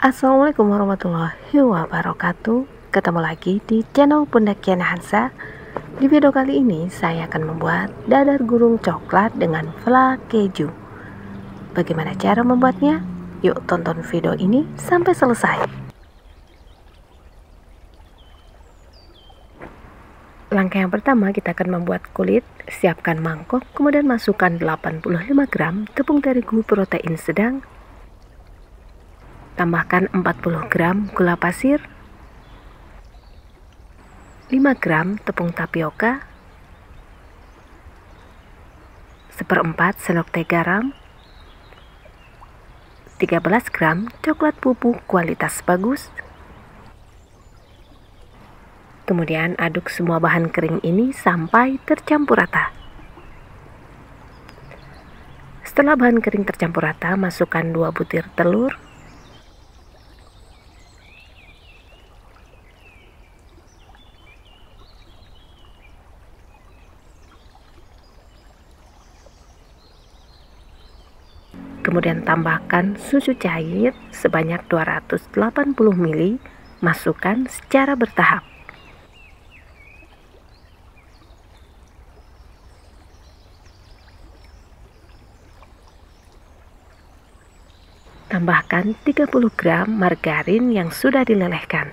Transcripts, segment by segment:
Assalamualaikum warahmatullahi wabarakatuh. Ketemu lagi di channel Bunda Kiana Hansa. Di video kali ini saya akan membuat dadar gurung coklat dengan flak keju. Bagaimana cara membuatnya? Yuk tonton video ini sampai selesai. Langkah yang pertama, kita akan membuat kulit. Siapkan mangkok, kemudian masukkan 85 gram tepung terigu protein sedang. Tambahkan 40 gram gula pasir, 5 gram tepung tapioka, 1/4 sendok teh garam, 13 gram coklat bubuk kualitas bagus. Kemudian aduk semua bahan kering ini sampai tercampur rata. Setelah bahan kering tercampur rata, masukkan 2 butir telur. Kemudian tambahkan susu cair sebanyak 280 ml, masukkan secara bertahap. Tambahkan 30 gram margarin yang sudah dilelehkan.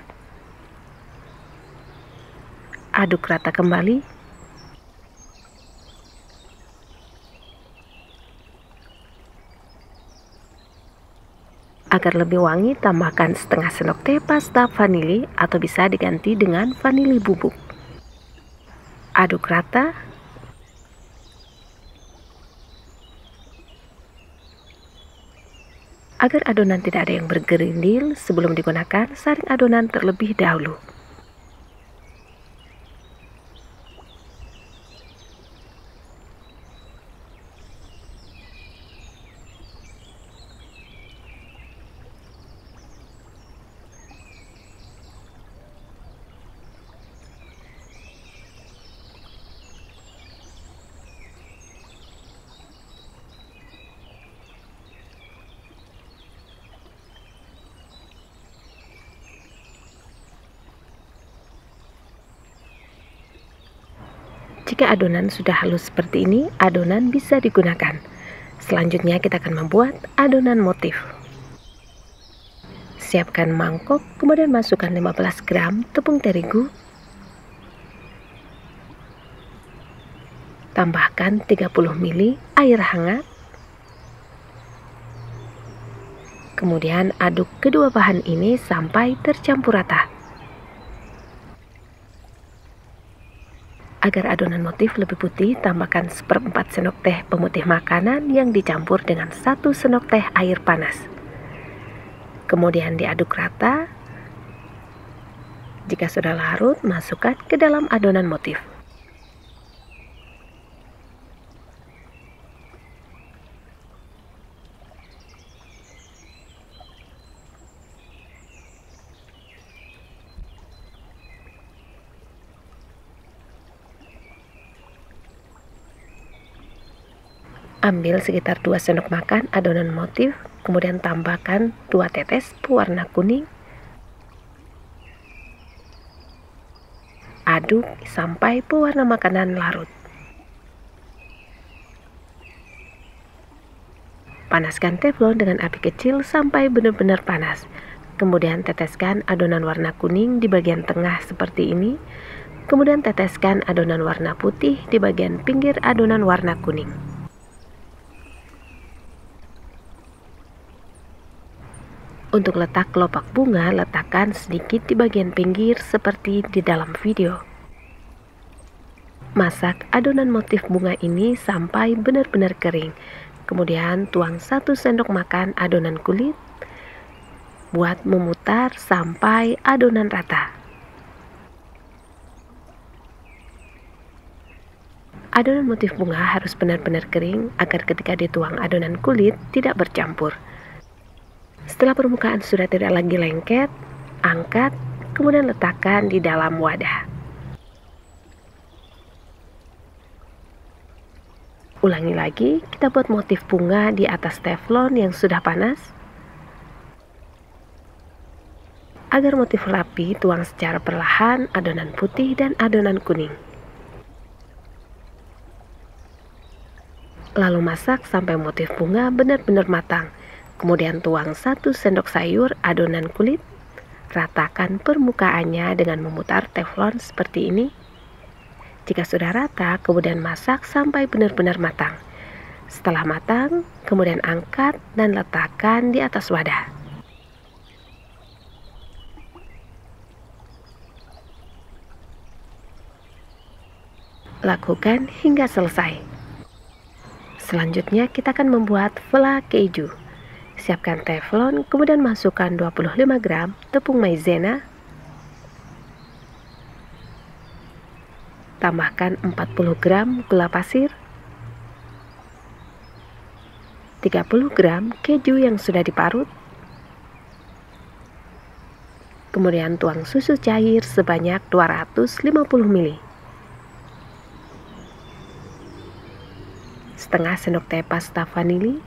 Aduk rata kembali. Agar lebih wangi, tambahkan setengah sendok teh pasta vanili atau bisa diganti dengan vanili bubuk. Aduk rata. Agar adonan tidak ada yang bergerindil, sebelum digunakan, saring adonan terlebih dahulu. Jika adonan sudah halus seperti ini, adonan bisa digunakan. Selanjutnya kita akan membuat adonan motif. Siapkan mangkok, kemudian masukkan 15 gram tepung terigu. Tambahkan 30 ml air hangat. Kemudian aduk kedua bahan ini sampai tercampur rata. Agar adonan motif lebih putih, tambahkan 1/4 sendok teh pemutih makanan yang dicampur dengan 1 sendok teh air panas. Kemudian diaduk rata. Jika sudah larut, masukkan ke dalam adonan motif. Ambil sekitar 2 sendok makan adonan motif, kemudian tambahkan 2 tetes pewarna kuning. Aduk sampai pewarna makanan larut. Panaskan teflon dengan api kecil sampai benar-benar panas. Kemudian teteskan adonan warna kuning di bagian tengah seperti ini. Kemudian teteskan adonan warna putih di bagian pinggir adonan warna kuning. Untuk letak kelopak bunga, letakkan sedikit di bagian pinggir seperti di dalam video. Masak adonan motif bunga ini sampai benar-benar kering. Kemudian tuang 1 sendok makan adonan kulit. Buat memutar sampai adonan rata. Adonan motif bunga harus benar-benar kering agar ketika dituang adonan kulit tidak bercampur. Setelah permukaan sudah tidak lagi lengket, angkat, kemudian letakkan di dalam wadah. Ulangi lagi, kita buat motif bunga di atas teflon yang sudah panas. Agar motif rapi, tuang secara perlahan adonan putih dan adonan kuning. Lalu masak sampai motif bunga benar-benar matang. Kemudian tuang 1 sendok sayur adonan kulit. Ratakan permukaannya dengan memutar teflon seperti ini. Jika sudah rata, kemudian masak sampai benar-benar matang. Setelah matang, kemudian angkat dan letakkan di atas wadah. Lakukan hingga selesai. Selanjutnya kita akan membuat vla keju. Siapkan teflon, kemudian masukkan 25 gram tepung maizena. Tambahkan 40 gram gula pasir. 30 gram keju yang sudah diparut. Kemudian tuang susu cair sebanyak 250 ml. Setengah sendok teh pasta vanili,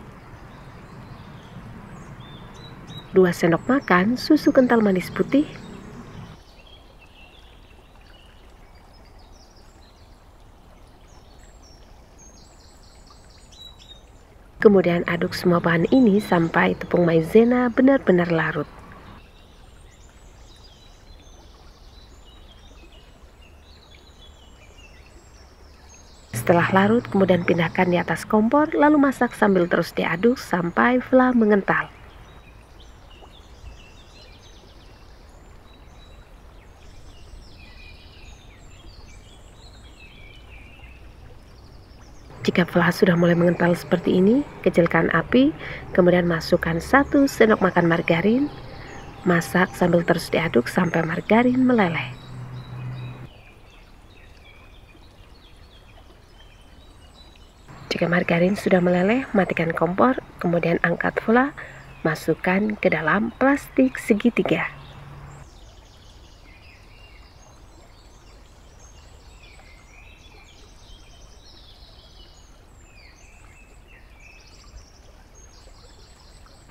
2 sendok makan susu kental manis putih, kemudian aduk semua bahan ini sampai tepung maizena benar-benar larut. Setelah larut, kemudian pindahkan di atas kompor, lalu masak sambil terus diaduk sampai vla mengental. Jika vla sudah mulai mengental seperti ini, kecilkan api, kemudian masukkan 1 sendok makan margarin. Masak sambil terus diaduk sampai margarin meleleh. Jika margarin sudah meleleh, matikan kompor, kemudian angkat vla, masukkan ke dalam plastik segitiga.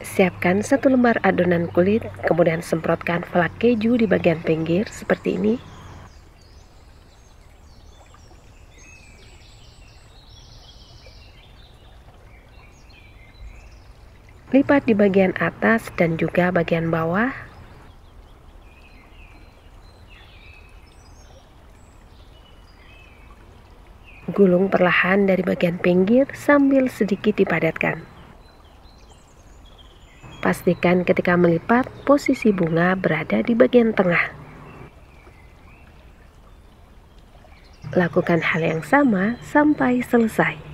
Siapkan 1 lembar adonan kulit, kemudian semprotkan vla keju di bagian pinggir seperti ini. Lipat di bagian atas dan juga bagian bawah. Gulung perlahan dari bagian pinggir sambil sedikit dipadatkan. Pastikan ketika melipat, posisi bunga berada di bagian tengah. Lakukan hal yang sama sampai selesai.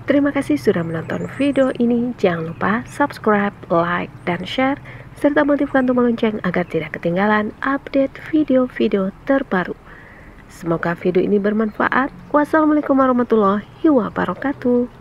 Terima kasih sudah menonton video ini. Jangan lupa subscribe, like, dan share, serta aktifkan tombol lonceng agar tidak ketinggalan update video-video terbaru. Semoga video ini bermanfaat. Wassalamualaikum warahmatullahi wabarakatuh.